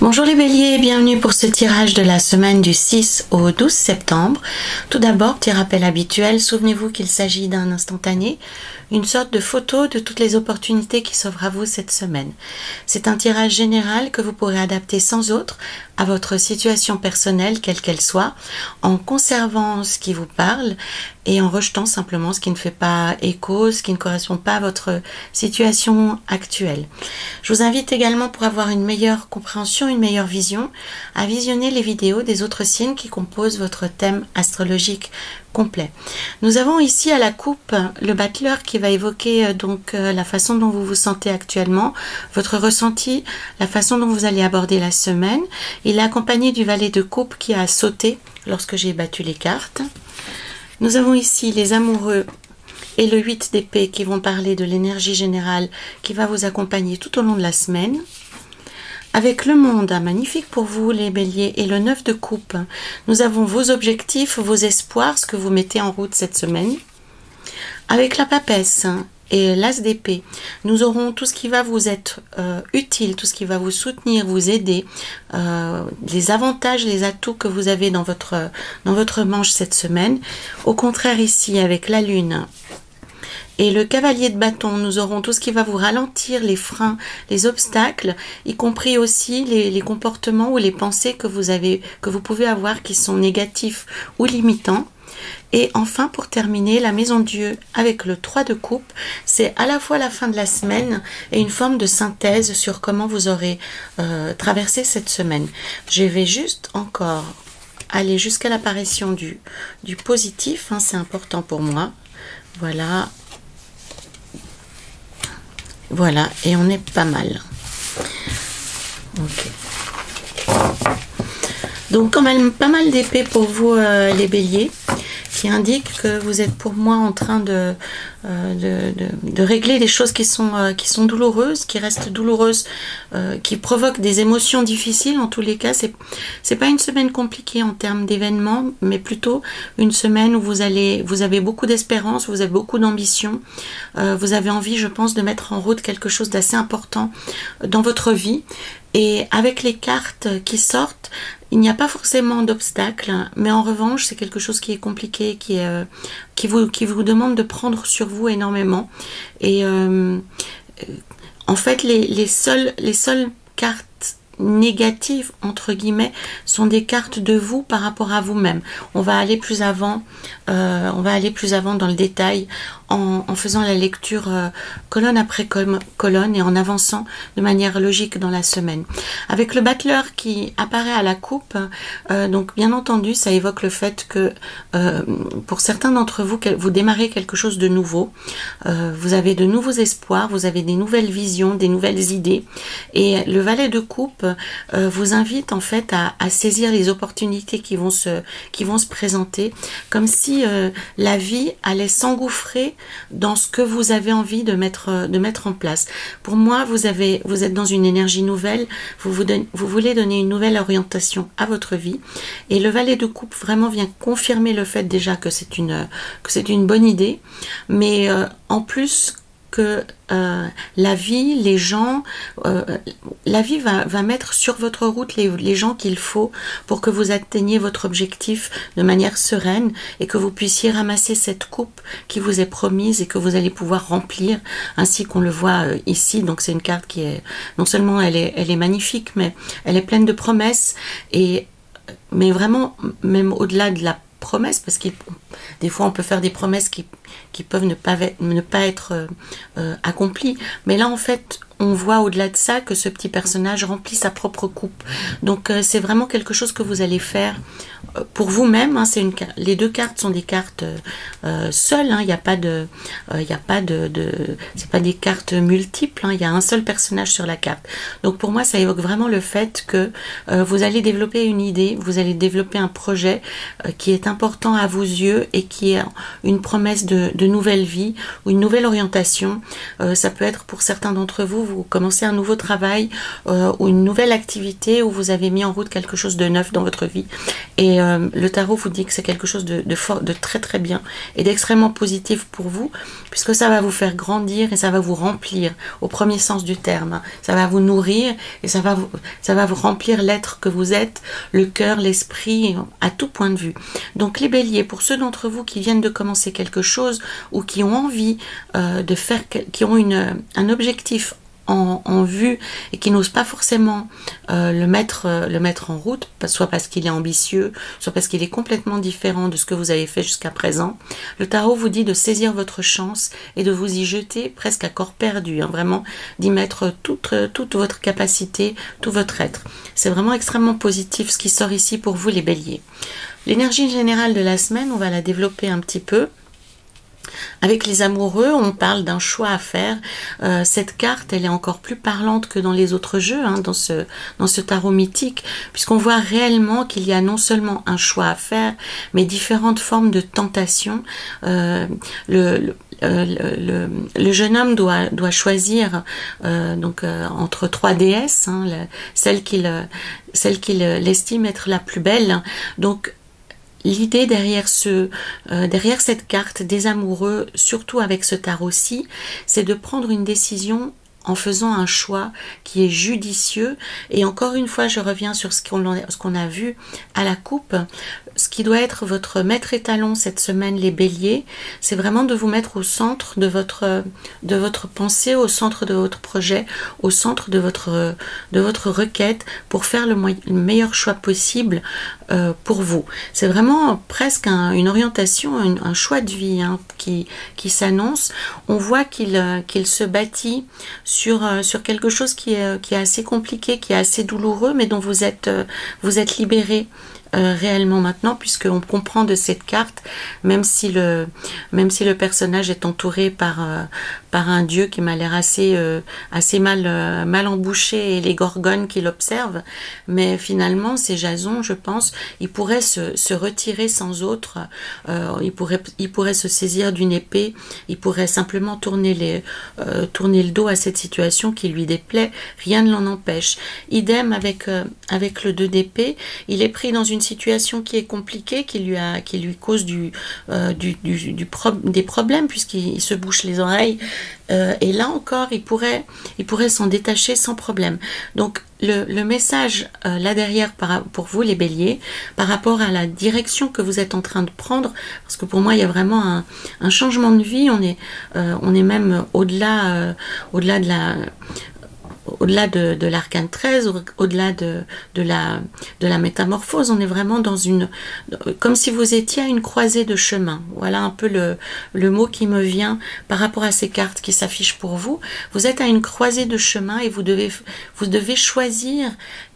Bonjour les béliers, bienvenue pour ce tirage de la semaine du 6 au 12 septembre. Tout d'abord, petit rappel habituel, souvenez-vous qu'il s'agit d'un instantané, une sorte de photo de toutes les opportunités qui s'offrent à vous cette semaine. C'est un tirage général que vous pourrez adapter sans autre à votre situation personnelle, quelle qu'elle soit, en conservant ce qui vous parle et en rejetant simplement ce qui ne fait pas écho, ce qui ne correspond pas à votre situation actuelle. Je vous invite également, pour avoir une meilleure compréhension, une meilleure vision, à visionner les vidéos des autres signes qui composent votre thème astrologique complet. Nous avons ici à la coupe le battleur qui va évoquer la façon dont vous vous sentez actuellement, votre ressenti, la façon dont vous allez aborder la semaine. Il est accompagné du valet de coupe qui a sauté lorsque j'ai battu les cartes. Nous avons ici les amoureux et le 8 d'épée qui vont parler de l'énergie générale qui va vous accompagner tout au long de la semaine. Avec le monde, magnifique pour vous les béliers, et le 9 de coupe, nous avons vos objectifs, vos espoirs, ce que vous mettez en route cette semaine. Avec la papesse et l'as d'épée, nous aurons tout ce qui va vous être utile, tout ce qui va vous soutenir, vous aider, les avantages, les atouts que vous avez dans votre manche cette semaine. Au contraire ici, avec la lune et le cavalier de bâton, nous aurons tout ce qui va vous ralentir, les freins, les obstacles, y compris aussi les comportements ou les pensées que vous pouvez avoir qui sont négatifs ou limitants. Et enfin, pour terminer, la maison Dieu avec le 3 de coupe, c'est à la fois la fin de la semaine et une forme de synthèse sur comment vous aurez traversé cette semaine. Je vais juste encore aller jusqu'à l'apparition du positif, hein, c'est important pour moi. Voilà. Voilà, et on est pas mal. Ok. Donc quand même pas mal d'épées pour vous les béliers, qui indique que vous êtes pour moi en train de régler des choses qui sont douloureuses, qui restent douloureuses, qui provoquent des émotions difficiles. En tous les cas, c'est pas une semaine compliquée en termes d'événements, mais plutôt une semaine où vous avez beaucoup d'espérance, vous avez beaucoup d'ambition, vous avez envie, je pense, de mettre en route quelque chose d'assez important dans votre vie. Et avec les cartes qui sortent, il n'y a pas forcément d'obstacle, mais en revanche, c'est quelque chose qui est compliqué, qui vous demande de prendre sur vous énormément. Et en fait, les seules cartes négatives, entre guillemets, sont des cartes de vous par rapport à vous-même. On va aller plus avant dans le détail en faisant la lecture colonne après colonne et en avançant de manière logique dans la semaine. Avec le battleur qui apparaît à la coupe, donc bien entendu, ça évoque le fait que pour certains d'entre vous, vous démarrez quelque chose de nouveau. Vous avez de nouveaux espoirs, vous avez des nouvelles visions, des nouvelles idées. Et le valet de coupe vous invite en fait à saisir les opportunités qui vont se présenter, comme si la vie allait s'engouffrer dans ce que vous avez envie de mettre en place. Pour moi, vous êtes dans une énergie nouvelle, vous voulez donner une nouvelle orientation à votre vie, et le valet de coupe vraiment vient confirmer le fait déjà que c'est une bonne idée, mais en plus que la vie, les gens, la vie va mettre sur votre route les gens qu'il faut pour que vous atteigniez votre objectif de manière sereine et que vous puissiez ramasser cette coupe qui vous est promise et que vous allez pouvoir remplir, ainsi qu'on le voit ici. Donc c'est une carte qui est, non seulement elle est magnifique, mais elle est pleine de promesses, mais vraiment, même au-delà de la promesse, parce que des fois on peut faire des promesses qui peuvent ne pas être accomplies, mais là en fait on voit au-delà de ça que ce petit personnage remplit sa propre coupe. Donc c'est vraiment quelque chose que vous allez faire pour vous-même, hein. Les deux cartes sont des cartes seules, hein. Il n'y a pas c'est pas des cartes multiples, hein. Il y a un seul personnage sur la carte. Donc pour moi ça évoque vraiment le fait que vous allez développer une idée, vous allez développer un projet qui est important à vos yeux et qui est une promesse de nouvelle vie ou une nouvelle orientation. Ça peut être pour certains d'entre vous vous commencez un nouveau travail ou une nouvelle activité où vous avez mis en route quelque chose de neuf dans votre vie. Et le tarot vous dit que c'est quelque chose de fort, de très très bien et d'extrêmement positif pour vous, puisque ça va vous faire grandir et ça va vous remplir au premier sens du terme. Ça va vous nourrir et ça va vous remplir l'être que vous êtes, le cœur, l'esprit, à tout point de vue. Donc les béliers, pour ceux d'entre vous qui viennent de commencer quelque chose ou qui ont envie de faire, qui ont un objectif en vue et qui n'osent pas forcément le mettre en route, soit parce qu'il est ambitieux, soit parce qu'il est complètement différent de ce que vous avez fait jusqu'à présent, le tarot vous dit de saisir votre chance et de vous y jeter presque à corps perdu, hein, vraiment d'y mettre toute votre capacité, tout votre être. C'est vraiment extrêmement positif ce qui sort ici pour vous les béliers. L'énergie générale de la semaine, on va la développer un petit peu. Avec les amoureux, on parle d'un choix à faire. Cette carte, elle est encore plus parlante que dans les autres jeux, hein, dans ce tarot mythique, puisqu'on voit réellement qu'il y a non seulement un choix à faire, mais différentes formes de tentation. Le jeune homme doit choisir entre trois déesses, hein, celle qu'il estime être la plus belle. Donc l'idée derrière cette carte des amoureux, surtout avec ce tarot-ci, c'est de prendre une décision en faisant un choix qui est judicieux. Et encore une fois, je reviens sur ce qu'on a vu à la coupe. Ce qui doit être votre maître étalon cette semaine, les béliers, c'est vraiment de vous mettre au centre de votre pensée, au centre de votre projet, au centre de votre requête pour faire le meilleur choix possible pour vous. C'est vraiment presque une orientation, un choix de vie, hein, qui s'annonce. On voit qu'il se bâtit sur quelque chose qui est assez compliqué, qui est assez douloureux, mais dont vous êtes libéré réellement maintenant, puisqu'on comprend de cette carte, même si le personnage est entouré par un dieu qui m'a l'air assez mal embouché, et les gorgones qui l'observent, mais finalement c'est Jason, je pense. Il pourrait se retirer sans autre, il pourrait se saisir d'une épée, il pourrait simplement tourner le dos à cette situation qui lui déplaît, rien ne l'en empêche. Idem avec le 2 d'épée, il est pris dans une situation qui est compliquée, qui lui cause des problèmes, puisqu'il se bouche les oreilles, et là encore il pourrait s'en détacher sans problème. Donc le message là derrière pour vous les béliers, par rapport à la direction que vous êtes en train de prendre, parce que pour moi il y a vraiment un changement de vie, on est même au-delà de l'arcane 13, au-delà de la métamorphose, on est vraiment comme si vous étiez à une croisée de chemin. Voilà un peu le mot qui me vient par rapport à ces cartes qui s'affichent pour vous. Vous êtes à une croisée de chemin et vous devez choisir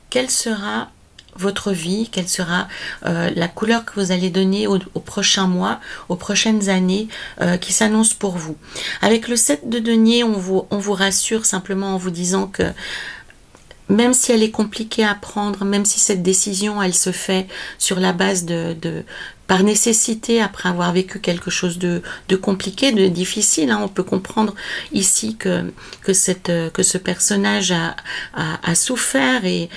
quelle sera votre vie, quelle sera la couleur que vous allez donner aux prochains mois, aux prochaines années qui s'annoncent pour vous. Avec le 7 de denier, on vous rassure simplement en vous disant que même si elle est compliquée à prendre, même si cette décision elle se fait sur la base par nécessité, après avoir vécu quelque chose de compliqué, de difficile, hein, on peut comprendre ici que ce personnage a souffert et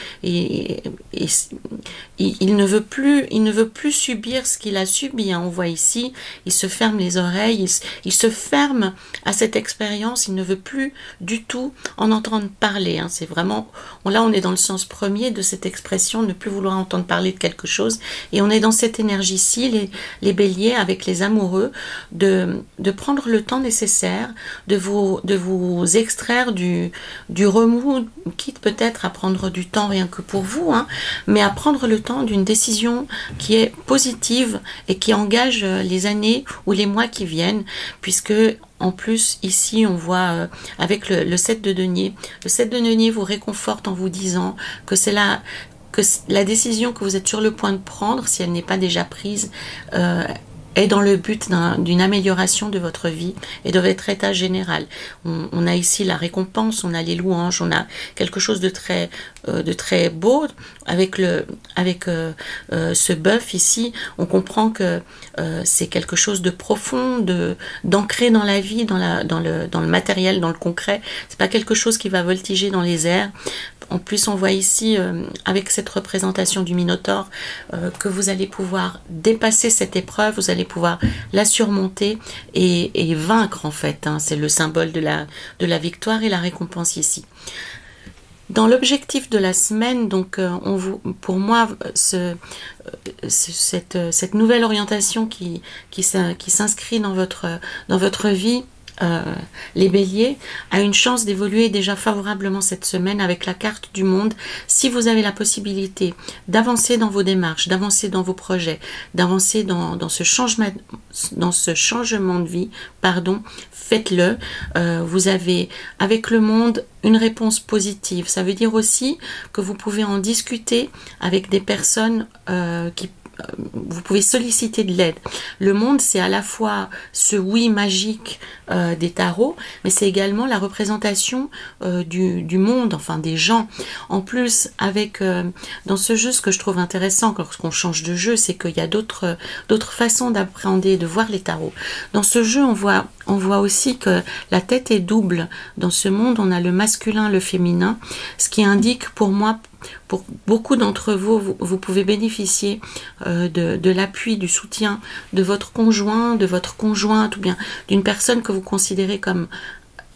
il ne veut plus subir ce qu'il a subi, hein. On voit ici, il se ferme les oreilles, il se ferme à cette expérience, il ne veut plus du tout en entendre parler, hein. C'est vraiment, là on est dans le sens premier de cette expression, ne plus vouloir entendre parler de quelque chose, et on est dans cette énergie-ci, les béliers, avec les amoureux, de prendre le temps nécessaire, de vous extraire du remous, quitte peut-être à prendre du temps rien que pour vous, hein, mais à prendre le temps d'une décision qui est positive et qui engage les années ou les mois qui viennent, puisque en plus, ici, on voit avec le 7 de denier, le 7 de denier vous réconforte en vous disant que c'est la décision que vous êtes sur le point de prendre, si elle n'est pas déjà prise, est dans le but d'une amélioration de votre vie et de votre état général. On a ici la récompense, on a les louanges, on a quelque chose de très beau avec ce bœuf ici. On comprend que c'est quelque chose de profond, d'ancré dans la vie, dans le matériel, dans le concret. C'est pas quelque chose qui va voltiger dans les airs. En plus, on voit ici, avec cette représentation du Minotaure, que vous allez pouvoir dépasser cette épreuve, vous allez pouvoir la surmonter et vaincre, en fait. Hein. C'est le symbole de la victoire et la récompense ici. Dans l'objectif de la semaine, donc, pour moi, cette nouvelle orientation qui s'inscrit dans votre vie, les béliers, a une chance d'évoluer déjà favorablement cette semaine avec la carte du monde. Si vous avez la possibilité d'avancer dans vos démarches, d'avancer dans vos projets, d'avancer dans ce changement de vie, faites-le. Vous avez avec le monde une réponse positive. Ça veut dire aussi que vous pouvez en discuter avec des personnes vous pouvez solliciter de l'aide. Le monde, c'est à la fois ce oui magique des tarots, mais c'est également la représentation du monde, enfin des gens. En plus, dans ce jeu, ce que je trouve intéressant lorsqu'on change de jeu, c'est qu'il y a d'autres façons d'appréhender, de voir les tarots. Dans ce jeu, on voit aussi que la tête est double. Dans ce monde, on a le masculin, le féminin, ce qui indique pour moi, pour beaucoup d'entre vous, vous pouvez bénéficier de l'appui, du soutien de votre conjoint, de votre conjointe, ou bien d'une personne que vous considérez comme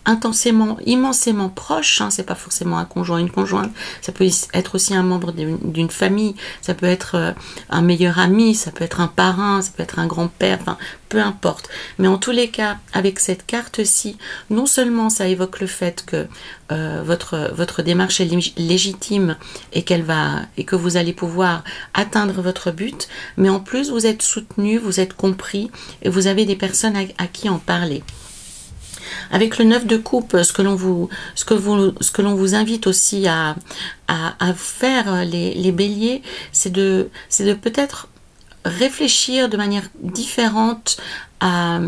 intensément, immensément proche, hein, c'est pas forcément un conjoint, une conjointe, ça peut être aussi un membre d'une famille, ça peut être un meilleur ami, ça peut être un parrain, ça peut être un grand-père, enfin, peu importe. Mais en tous les cas, avec cette carte-ci, non seulement ça évoque le fait que votre démarche est légitime et que vous allez pouvoir atteindre votre but, mais en plus vous êtes soutenu, vous êtes compris et vous avez des personnes à qui en parler. Avec le 9 de coupe, ce que l'on vous invite aussi à faire, les béliers, c'est de peut-être réfléchir de manière différente à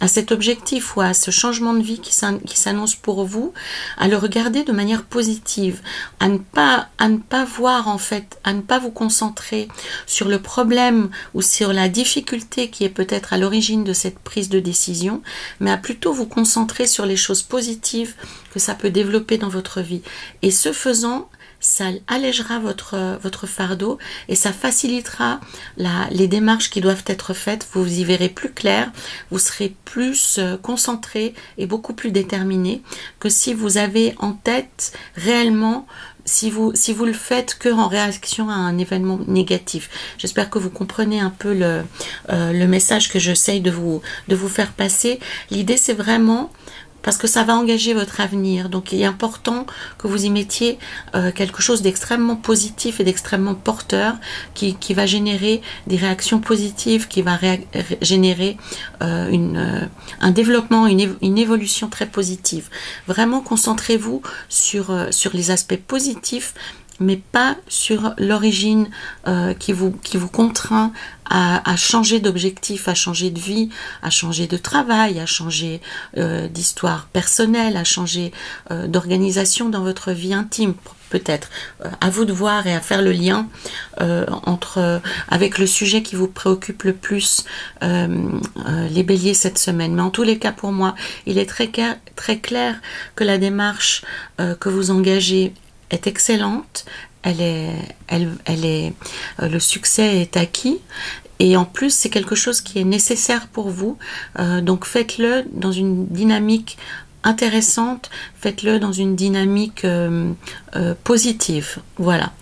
cet objectif ou à ce changement de vie qui s'annonce pour vous, à le regarder de manière positive, à ne pas voir en fait, à ne pas vous concentrer sur le problème ou sur la difficulté qui est peut-être à l'origine de cette prise de décision, mais à plutôt vous concentrer sur les choses positives que ça peut développer dans votre vie. Et ce faisant, ça allégera votre fardeau et ça facilitera les démarches qui doivent être faites. Vous y verrez plus clair, vous serez plus concentré et beaucoup plus déterminé que si vous avez en tête réellement, si vous le faites que en réaction à un événement négatif. J'espère que vous comprenez un peu le message que j'essaye de vous faire passer. L'idée, c'est vraiment parce que ça va engager votre avenir. Donc il est important que vous y mettiez quelque chose d'extrêmement positif et d'extrêmement porteur qui va générer des réactions positives, qui va générer un développement, une évolution très positive. Vraiment concentrez-vous sur les aspects positifs, mais pas sur l'origine qui vous contraint à changer d'objectif, à changer de vie, à changer de travail, à changer d'histoire personnelle, à changer d'organisation dans votre vie intime. Peut-être à vous de voir et à faire le lien avec le sujet qui vous préoccupe le plus, les béliers cette semaine. Mais en tous les cas, pour moi, il est très clair que la démarche que vous engagez est excellente, le succès est acquis et en plus c'est quelque chose qui est nécessaire pour vous, donc faites-le dans une dynamique intéressante, faites-le dans une dynamique positive, voilà.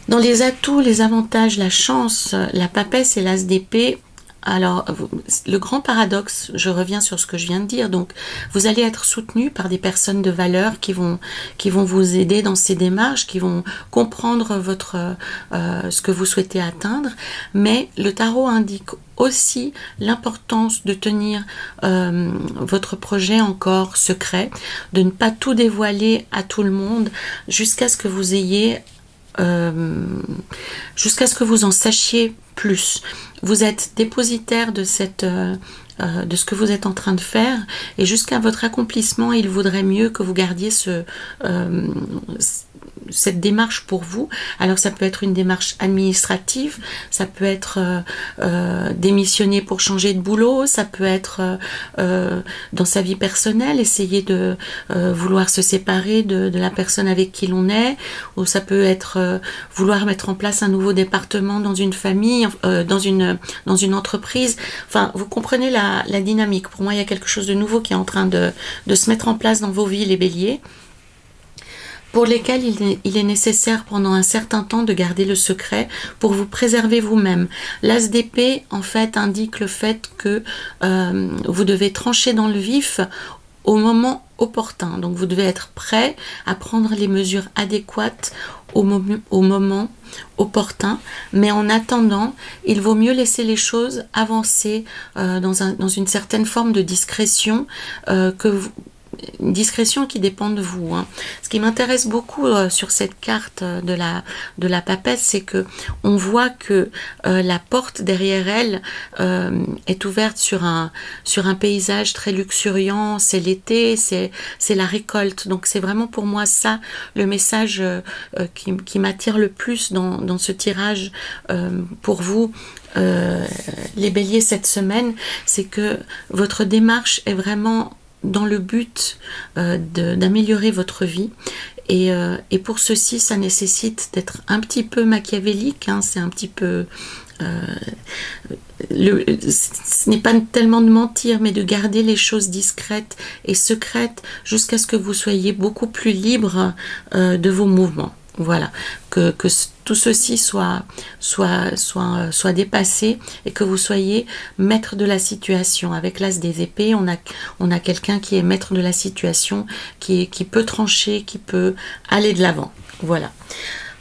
Dans les atouts, les avantages, la chance, la papesse et l'as d'épée. Alors, le grand paradoxe, je reviens sur ce que je viens de dire, donc vous allez être soutenu par des personnes de valeur qui vont vous aider dans ces démarches, qui vont comprendre ce que vous souhaitez atteindre, mais le tarot indique aussi l'importance de tenir votre projet encore secret, de ne pas tout dévoiler à tout le monde jusqu'à ce que vous ayez jusqu'à ce que vous en sachiez plus. Vous êtes dépositaire de de ce que vous êtes en train de faire, et jusqu'à votre accomplissement, il vaudrait mieux que vous gardiez cette démarche pour vous. Alors ça peut être une démarche administrative, ça peut être démissionner pour changer de boulot, ça peut être dans sa vie personnelle, essayer de vouloir se séparer de la personne avec qui l'on est, ou ça peut être vouloir mettre en place un nouveau département dans une famille, dans une entreprise. Enfin, vous comprenez la dynamique. Pour moi, il y a quelque chose de nouveau qui est en train de se mettre en place dans vos vies, les béliers, pour lesquels il est nécessaire pendant un certain temps de garder le secret pour vous préserver vous-même. L'as d'épée, en fait, indique le fait que vous devez trancher dans le vif au moment opportun. Donc vous devez être prêt à prendre les mesures adéquates au moment opportun, mais en attendant, il vaut mieux laisser les choses avancer dans une certaine forme de discrétion une discrétion qui dépend de vous. Ce qui m'intéresse beaucoup sur cette carte de la papesse, c'est que on voit que la porte derrière elle est ouverte sur un paysage très luxuriant. C'est l'été, c'est la récolte. Donc c'est vraiment pour moi ça le message qui m'attire le plus dans ce tirage pour vous. Les béliers cette semaine, c'est que votre démarche est vraiment dans le but d'améliorer votre vie, et pour ceci ça nécessite d'être un petit peu machiavélique, c'est un petit peu ce n'est pas tellement de mentir, mais de garder les choses discrètes et secrètes jusqu'à ce que vous soyez beaucoup plus libre de vos mouvements. Voilà, que tout ceci soit dépassé et que vous soyez maître de la situation. Avec l'as des épées, on a quelqu'un qui est maître de la situation, qui peut trancher, qui peut aller de l'avant. Voilà.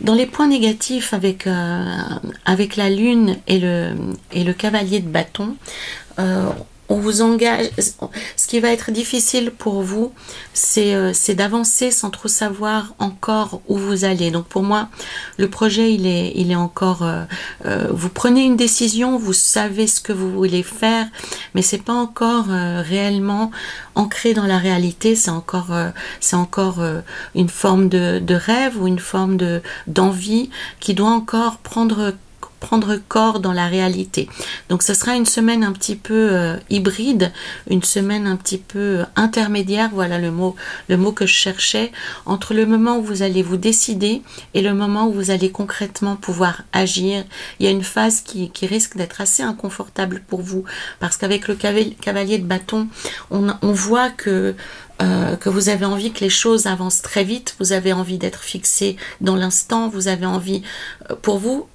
Dans les points négatifs avec la lune et le cavalier de bâton, on vous engage. Ce qui va être difficile pour vous, c'est d'avancer sans trop savoir encore où vous allez. Donc pour moi, le projet, il est encore. Vous prenez une décision, vous savez ce que vous voulez faire, mais c'est pas encore réellement ancré dans la réalité. C'est encore une forme de rêve ou une forme d'envie qui doit encore prendre corps dans la réalité. Donc ce sera une semaine un petit peu hybride, une semaine un petit peu intermédiaire, voilà le mot que je cherchais, entre le moment où vous allez vous décider et le moment où vous allez concrètement pouvoir agir. Il y a une phase qui risque d'être assez inconfortable pour vous, parce qu'avec le cavalier de bâton, on voit que vous avez envie que les choses avancent très vite, vous avez envie d'être fixé dans l'instant, vous avez envie, pour vous,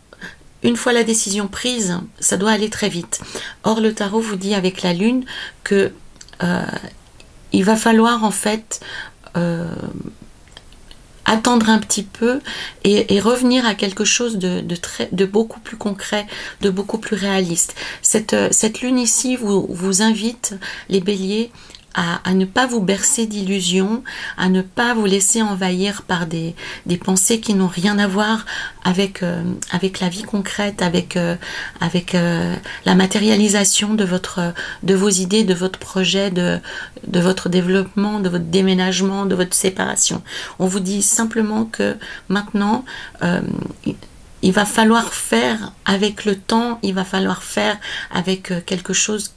une fois la décision prise, ça doit aller très vite. Or, le tarot vous dit avec la lune que il va falloir en fait attendre un petit peu et revenir à quelque chose de beaucoup plus concret, de beaucoup plus réaliste. Cette lune ici vous invite, les béliers, à ne pas vous bercer d'illusions, à ne pas vous laisser envahir par des pensées qui n'ont rien à voir avec la vie concrète, avec la matérialisation de vos idées, de votre projet, de votre développement, de votre déménagement, de votre séparation. On vous dit simplement que maintenant, il va falloir faire avec le temps, il va falloir faire avec quelque chose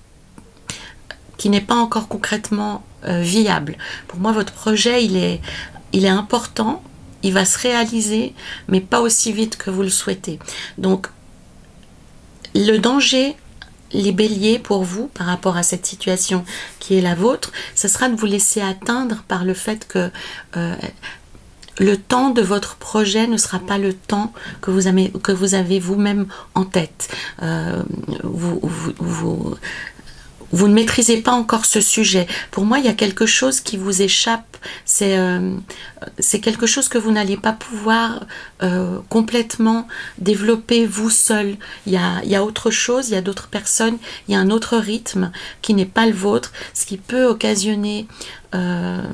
qui n'est pas encore concrètement viable. Pour moi, votre projet, il est important, il va se réaliser, mais pas aussi vite que vous le souhaitez. Donc, le danger, les béliers, pour vous, par rapport à cette situation qui est la vôtre, ce sera de vous laisser atteindre par le fait que le temps de votre projet ne sera pas le temps que vous avez vous-même en tête. Vous ne maîtrisez pas encore ce sujet. Pour moi, il y a quelque chose qui vous échappe. C'est quelque chose que vous n'allez pas pouvoir complètement développer vous seul. Il y a autre chose, il y a d'autres personnes, il y a un autre rythme qui n'est pas le vôtre, ce qui peut occasionner une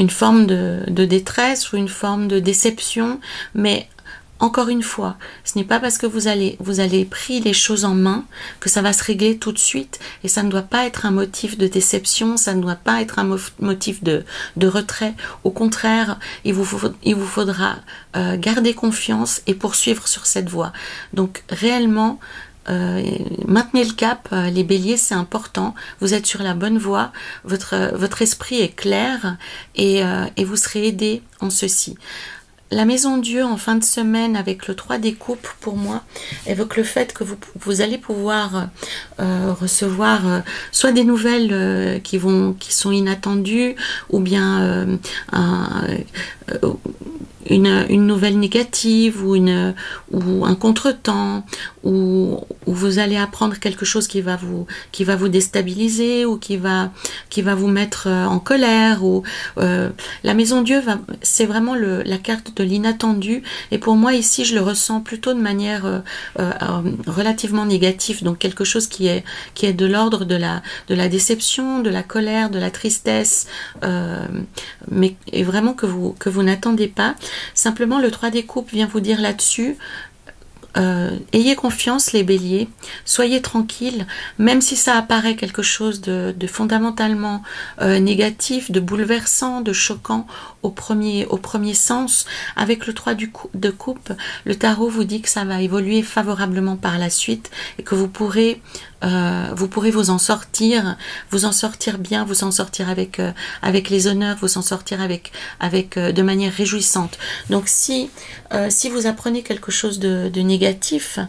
forme de détresse ou une forme de déception, mais encore une fois, ce n'est pas parce que vous allez pris les choses en main que ça va se régler tout de suite, et ça ne doit pas être un motif de déception, ça ne doit pas être un motif de retrait. Au contraire, il vous faudra garder confiance et poursuivre sur cette voie. Donc réellement, maintenez le cap, les béliers, c'est important, vous êtes sur la bonne voie, votre esprit est clair, et vous serez aidé en ceci. La maison Dieu en fin de semaine avec le 3 des coupes, pour moi, évoque le fait que vous allez pouvoir recevoir soit des nouvelles qui sont inattendues, ou bien une nouvelle négative, ou un contretemps, ou vous allez apprendre quelque chose qui va vous déstabiliser, ou qui va vous mettre en colère. Ou la maison Dieu, c'est vraiment la carte de l'inattendu, et pour moi ici je le ressens plutôt de manière relativement négative, donc quelque chose qui est de l'ordre de la déception, de la colère, de la tristesse, mais et vraiment que vous n'attendez pas. Simplement, le 3 des coupes vient vous dire là-dessus, ayez confiance les béliers, soyez tranquilles, même si ça apparaît quelque chose de fondamentalement négatif, de bouleversant, de choquant au premier sens. Avec le 3 de coupe, le tarot vous dit que ça va évoluer favorablement par la suite, et que vous pourrez vous en sortir bien, vous en sortir avec les honneurs, vous en sortir avec de manière réjouissante. Donc si vous apprenez quelque chose de négatif,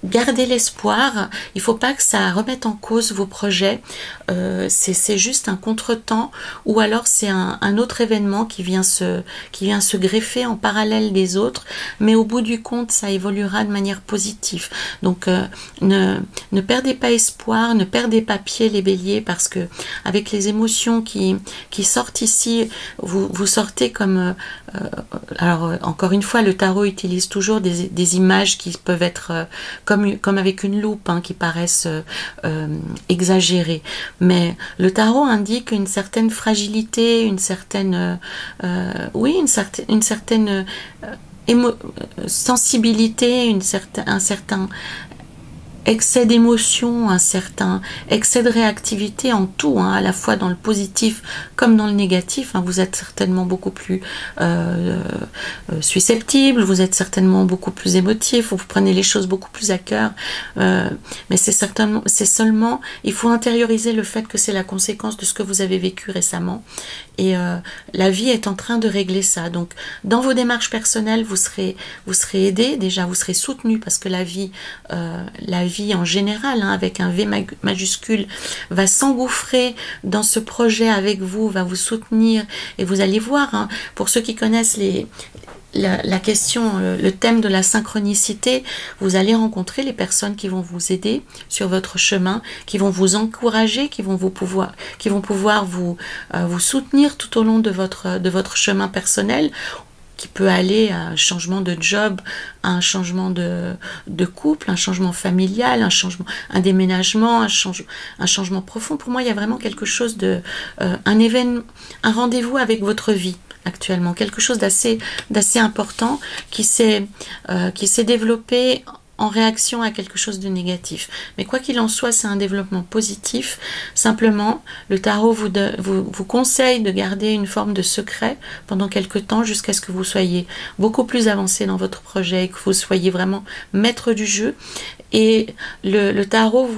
gardez l'espoir, il ne faut pas que ça remette en cause vos projets, c'est juste un contretemps, ou alors c'est un autre événement qui vient se greffer en parallèle des autres, mais au bout du compte ça évoluera de manière positive. Donc ne perdez pas espoir, ne perdez pas pied les béliers, parce que avec les émotions qui sortent ici, vous sortez comme alors encore une fois, le tarot utilise toujours des images qui peuvent être comme avec une loupe, qui paraissent exagérées. Mais le tarot indique une certaine fragilité, une certaine sensibilité, un certain excès d'émotion, un certain excès de réactivité en tout, à la fois dans le positif comme dans le négatif. Vous êtes certainement beaucoup plus susceptible, vous êtes certainement beaucoup plus émotif, vous prenez les choses beaucoup plus à cœur, mais c'est seulement, il faut intérioriser le fait que c'est la conséquence de ce que vous avez vécu récemment, et la vie est en train de régler ça. Donc dans vos démarches personnelles, vous serez aidé, déjà vous serez soutenu, parce que la vie en général, avec un V majuscule, va s'engouffrer dans ce projet avec vous, va vous soutenir, et vous allez voir, pour ceux qui connaissent la question, le thème de la synchronicité, vous allez rencontrer les personnes qui vont vous aider sur votre chemin, qui vont vous encourager, qui vont pouvoir vous soutenir tout au long de votre chemin personnel, qui peut aller à un changement de job, à un changement de couple, un changement familial, un déménagement, un changement profond. Pour moi, il y a vraiment quelque chose un événement, un rendez-vous avec votre vie actuellement, quelque chose d'assez important qui s'est développé en réaction à quelque chose de négatif. Mais quoi qu'il en soit, c'est un développement positif. Simplement, le tarot vous conseille de garder une forme de secret pendant quelque temps, jusqu'à ce que vous soyez beaucoup plus avancé dans votre projet et que vous soyez vraiment maître du jeu. Et le tarot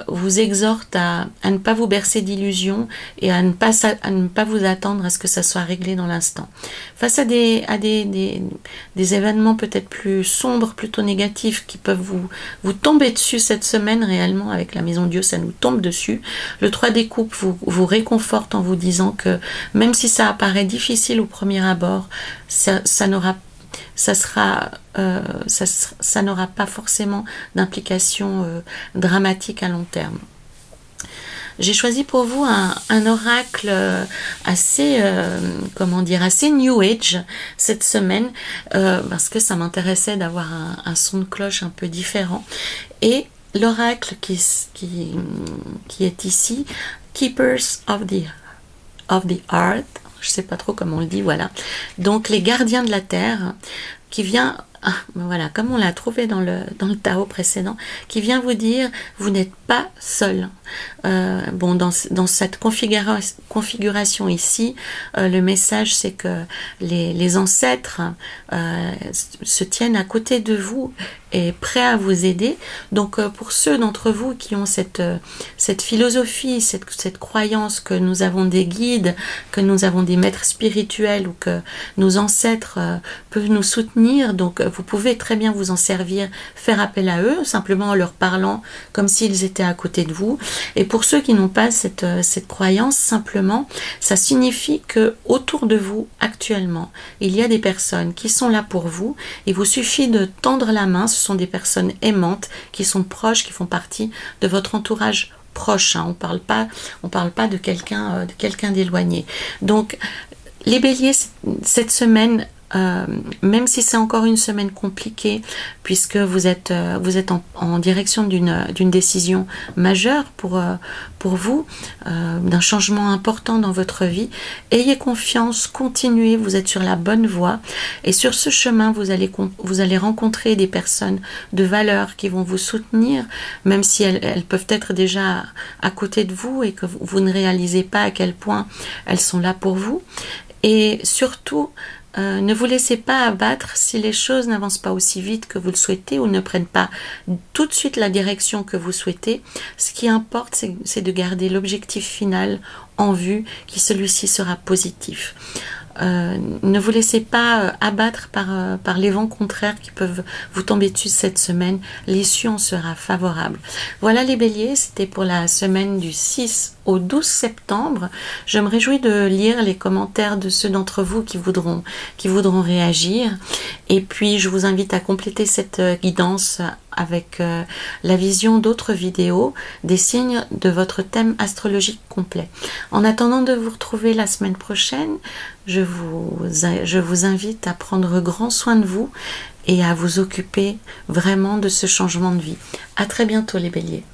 vous exhorte à ne pas vous bercer d'illusions, et à ne pas vous attendre à ce que ça soit réglé dans l'instant. Face à des événements peut-être plus sombres, plutôt négatifs, qui peuvent vous tomber dessus cette semaine, réellement, avec la maison Dieu, ça nous tombe dessus. Le 3 des coupes vous réconforte en vous disant que même si ça apparaît difficile au premier abord, ça n'aura pas forcément d'implication dramatique à long terme. J'ai choisi pour vous un oracle assez New Age cette semaine, parce que ça m'intéressait d'avoir un son de cloche un peu différent. Et l'oracle qui est ici, Keepers of the Earth, je sais pas trop comment on le dit, voilà. Donc les gardiens de la terre, qui vient voilà, comme on l'a trouvé dans le Tao précédent, qui vient vous dire, vous n'êtes pas seul. Bon, dans cette configuration ici, le message c'est que les ancêtres se tiennent à côté de vous et prêts à vous aider. Donc pour ceux d'entre vous qui ont cette philosophie, cette croyance que nous avons des guides, que nous avons des maîtres spirituels ou que nos ancêtres peuvent nous soutenir, donc vous pouvez très bien vous en servir, faire appel à eux, simplement en leur parlant comme s'ils étaient à côté de vous. Et pour ceux qui n'ont pas cette croyance, simplement, ça signifie que autour de vous, actuellement, il y a des personnes qui sont là pour vous. Il vous suffit de tendre la main. Ce sont des personnes aimantes, qui sont proches, qui font partie de votre entourage proche. Hein. On parle pas de quelqu'un d'éloigné. Donc, les béliers, cette semaine, même si c'est encore une semaine compliquée, puisque vous êtes en direction d'une décision majeure pour vous, d'un changement important dans votre vie, ayez confiance, continuez, vous êtes sur la bonne voie, et sur ce chemin, vous allez rencontrer des personnes de valeur qui vont vous soutenir, même si elles peuvent être déjà à côté de vous et que vous ne réalisez pas à quel point elles sont là pour vous. Et surtout, ne vous laissez pas abattre si les choses n'avancent pas aussi vite que vous le souhaitez ou ne prennent pas tout de suite la direction que vous souhaitez. Ce qui importe, c'est de garder l'objectif final en vue, qui celui-ci sera positif. Ne vous laissez pas abattre par les vents contraires qui peuvent vous tomber dessus cette semaine. L'issue en sera favorable. Voilà les béliers, c'était pour la semaine du 6 au 12 septembre. Je me réjouis de lire les commentaires de ceux d'entre vous qui voudront réagir. Et puis je vous invite à compléter cette guidance avec la vision d'autres vidéos, des signes de votre thème astrologique complet. En attendant de vous retrouver la semaine prochaine, je vous invite à prendre grand soin de vous et à vous occuper vraiment de ce changement de vie. À très bientôt les béliers.